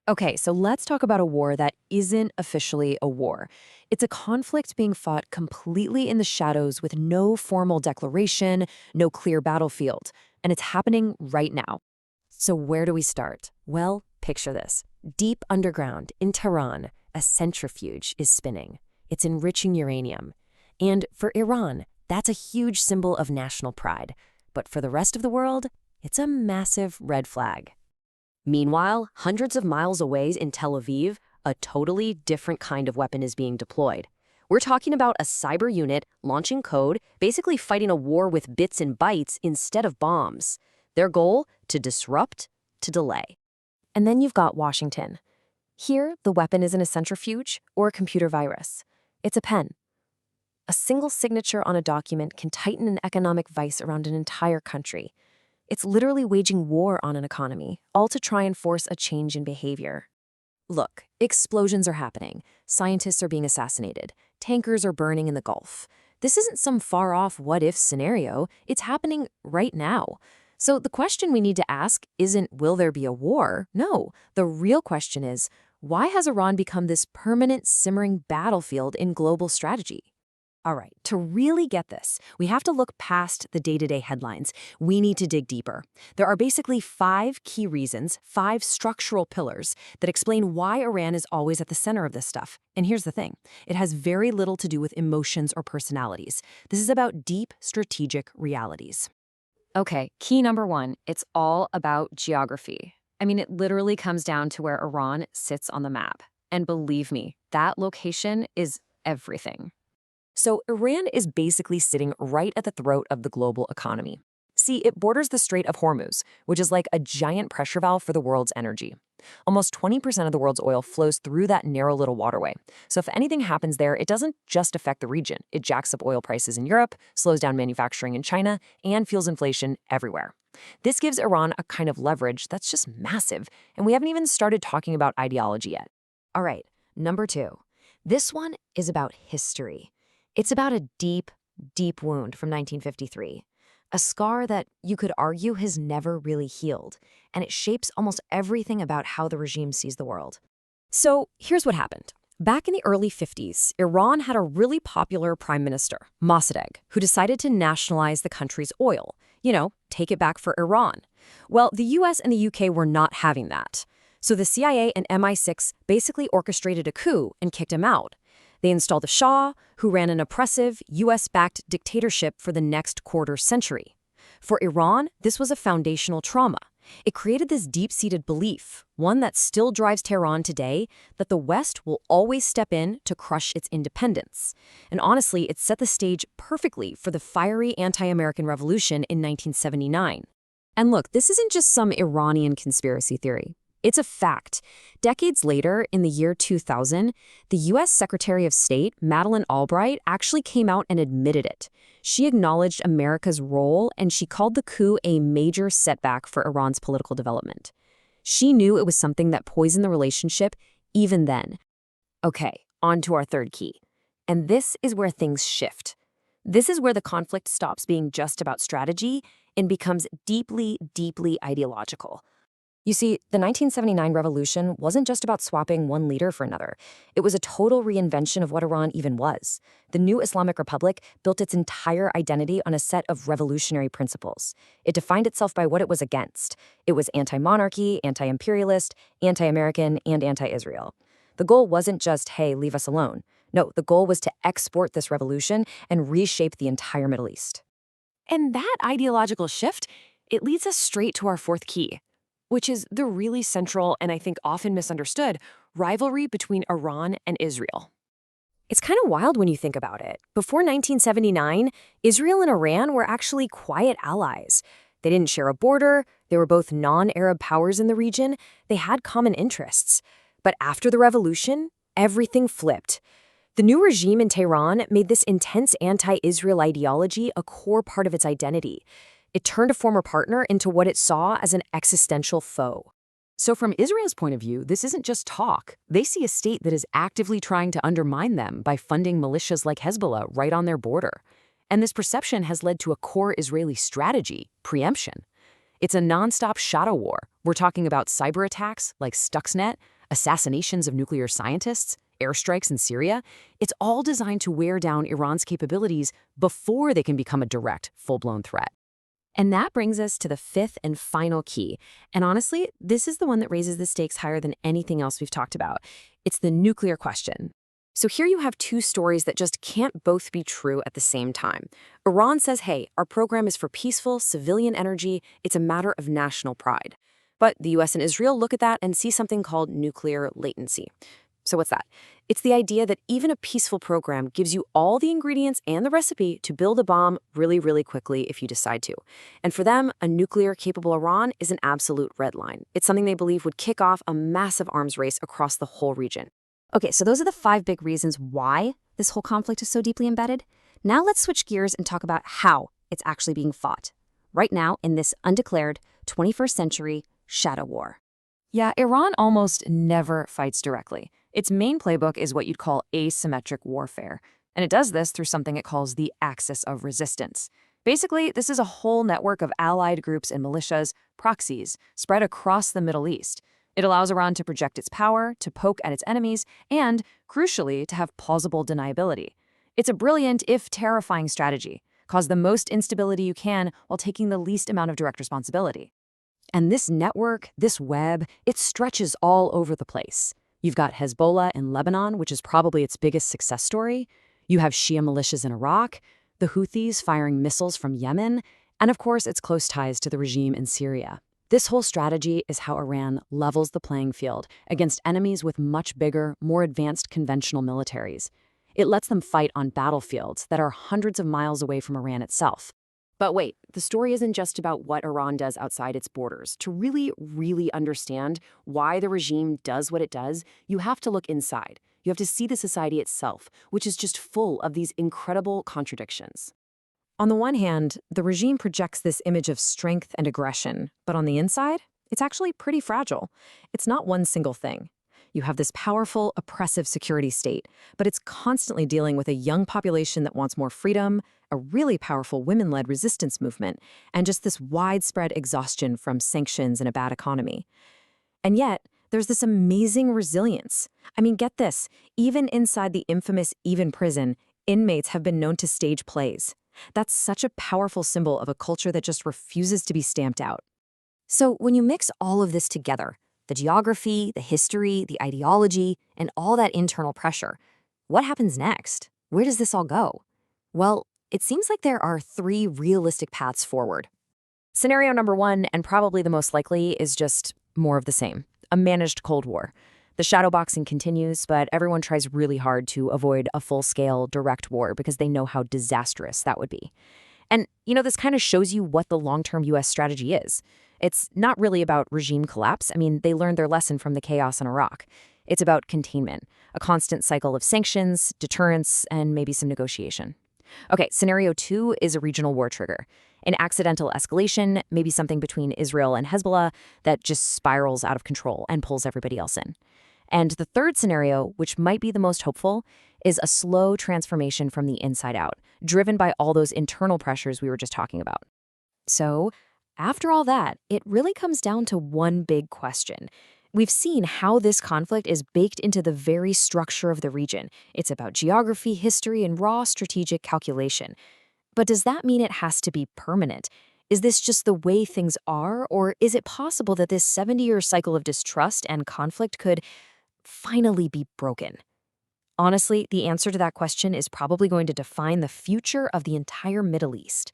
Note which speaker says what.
Speaker 1: Okay, so let's talk about a war that isn't officially a war. It's a conflict being fought completely in the shadows with no formal declaration, no clear battlefield, and it's happening right now. So where do we start? Well, picture this. Deep underground in Tehran, a centrifuge is spinning. It's enriching uranium. And for Iran, that's a huge symbol of national pride. But for the rest of the world, it's a massive red flag. Meanwhile, hundreds of miles away in Tel Aviv, a totally different kind of weapon is being deployed. We're talking about a cyber unit launching code, basically fighting a war with bits and bytes instead of bombs. Their goal? To disrupt, to delay. And then you've got Washington. Here, the weapon isn't a centrifuge or a computer virus. It's a pen. A single signature on a document can tighten an economic vice around an entire country. It's literally waging war on an economy, all to try and force a change in behavior. Look, explosions are happening. Scientists are being assassinated. Tankers are burning in the Gulf. This isn't some far-off what-if scenario. It's happening right now. So the question we need to ask isn't, will there be a war? No, the real question is, why has Iran become this permanent, simmering battlefield in global strategy? All right, to really get this, we have to look past the day-to-day headlines. We need to dig deeper. There are basically 5 key reasons, 5 structural pillars that explain why Iran is always at the center of this stuff. And here's the thing. It has very little to do with emotions or personalities. This is about deep strategic realities. Okay, key number 1, it's all about geography. I mean, it literally comes down to where Iran sits on the map. And believe me, that location is everything. So Iran is basically sitting right at the throat of the global economy. See, it borders the Strait of Hormuz, which is like a giant pressure valve for the world's energy. Almost 20% of the world's oil flows through that narrow little waterway. So if anything happens there, it doesn't just affect the region. It jacks up oil prices in Europe, slows down manufacturing in China, and fuels inflation everywhere. This gives Iran a kind of leverage that's just massive, and we haven't even started talking about ideology yet. All right, number 2. This one is about history. It's about a deep, deep wound from 1953, a scar that you could argue has never really healed, and it shapes almost everything about how the regime sees the world. So here's what happened. Back in the early 50s, Iran had a really popular prime minister, Mossadegh, who decided to nationalize the country's oil. Take it back for Iran. Well, the US and the UK were not having that. So the CIA and MI6 basically orchestrated a coup and kicked him out. They installed a Shah, who ran an oppressive, US-backed dictatorship for the next quarter century. For Iran, this was a foundational trauma. It created this deep-seated belief, one that still drives Tehran today, that the West will always step in to crush its independence. And honestly, it set the stage perfectly for the fiery anti-American revolution in 1979. And look, this isn't just some Iranian conspiracy theory. It's a fact. Decades later, in the year 2000, the U.S. Secretary of State, Madeleine Albright, actually came out and admitted it. She acknowledged America's role, and she called the coup a major setback for Iran's political development. She knew it was something that poisoned the relationship even then. Okay, on to our third key. And this is where things shift. This is where the conflict stops being just about strategy and becomes deeply, deeply ideological. You see, the 1979 revolution wasn't just about swapping one leader for another. It was a total reinvention of what Iran even was. The new Islamic Republic built its entire identity on a set of revolutionary principles. It defined itself by what it was against. It was anti-monarchy, anti-imperialist, anti-American, and anti-Israel. The goal wasn't just, hey, leave us alone. No, the goal was to export this revolution and reshape the entire Middle East. And that ideological shift, it leads us straight to our fourth key, which is the really central and I think often misunderstood rivalry between Iran and Israel. It's kind of wild when you think about it. Before 1979, Israel and Iran were actually quiet allies. They didn't share a border, they were both non-Arab powers in the region, they had common interests. But after the revolution, everything flipped. The new regime in Tehran made this intense anti-Israel ideology a core part of its identity. It turned a former partner into what it saw as an existential foe.
Speaker 2: So from Israel's point of view, this isn't just talk. They see a state that is actively trying to undermine them by funding militias like Hezbollah right on their border. And this perception has led to a core Israeli strategy, preemption. It's a nonstop shadow war. We're talking about cyberattacks like Stuxnet, assassinations of nuclear scientists, airstrikes in Syria. It's all designed to wear down Iran's capabilities before they can become a direct, full-blown threat.
Speaker 1: And that brings us to the fifth and final key. And honestly, this is the one that raises the stakes higher than anything else we've talked about. It's the nuclear question. So here you have two stories that just can't both be true at the same time. Iran says, hey, our program is for peaceful, civilian energy. It's a matter of national pride. But the US and Israel look at that and see something called nuclear latency. So what's that? It's the idea that even a peaceful program gives you all the ingredients and the recipe to build a bomb really, really quickly if you decide to. And for them, a nuclear-capable Iran is an absolute red line. It's something they believe would kick off a massive arms race across the whole region. Okay, so those are the 5 big reasons why this whole conflict is so deeply embedded. Now let's switch gears and talk about how it's actually being fought. Right now, in this undeclared 21st century shadow war. Yeah, Iran almost never fights directly. Its main playbook is what you'd call asymmetric warfare, and it does this through something it calls the axis of resistance. Basically, this is a whole network of allied groups and militias, proxies, spread across the Middle East. It allows Iran to project its power, to poke at its enemies, and, crucially, to have plausible deniability. It's a brilliant, if terrifying strategy. Cause the most instability you can while taking the least amount of direct responsibility. And this network, this web, it stretches all over the place. You've got Hezbollah in Lebanon, which is probably its biggest success story. You have Shia militias in Iraq, the Houthis firing missiles from Yemen, and of course its close ties to the regime in Syria. This whole strategy is how Iran levels the playing field against enemies with much bigger, more advanced conventional militaries. It lets them fight on battlefields that are hundreds of miles away from Iran itself. But wait, the story isn't just about what Iran does outside its borders. To really, really understand why the regime does what it does, you have to look inside. You have to see the society itself, which is just full of these incredible contradictions. On the one hand, the regime projects this image of strength and aggression, but on the inside, it's actually pretty fragile. It's not one single thing. You have this powerful, oppressive security state, but it's constantly dealing with a young population that wants more freedom, a really powerful women-led resistance movement, and just this widespread exhaustion from sanctions and a bad economy. And yet, there's this amazing resilience. I mean, get this, even inside the infamous Evin prison, inmates have been known to stage plays. That's such a powerful symbol of a culture that just refuses to be stamped out. So when you mix all of this together, the geography, the history, the ideology, and all that internal pressure, what happens next? Where does this all go? Well, it seems like there are 3 realistic paths forward. Scenario number 1, and probably the most likely, is just more of the same, a managed Cold War. The shadowboxing continues, but everyone tries really hard to avoid a full-scale direct war because they know how disastrous that would be. And, this kind of shows you what the long-term U.S. strategy is. It's not really about regime collapse. I mean, they learned their lesson from the chaos in Iraq. It's about containment, a constant cycle of sanctions, deterrence, and maybe some negotiation. Okay, scenario 2 is a regional war trigger. An accidental escalation, maybe something between Israel and Hezbollah, that just spirals out of control and pulls everybody else in. And the third scenario, which might be the most hopeful, is a slow transformation from the inside out, driven by all those internal pressures we were just talking about. So, after all that, it really comes down to one big question. We've seen how this conflict is baked into the very structure of the region. It's about geography, history, and raw strategic calculation. But does that mean it has to be permanent? Is this just the way things are, or is it possible that this 70-year cycle of distrust and conflict could finally be broken? Honestly, the answer to that question is probably going to define the future of the entire Middle East.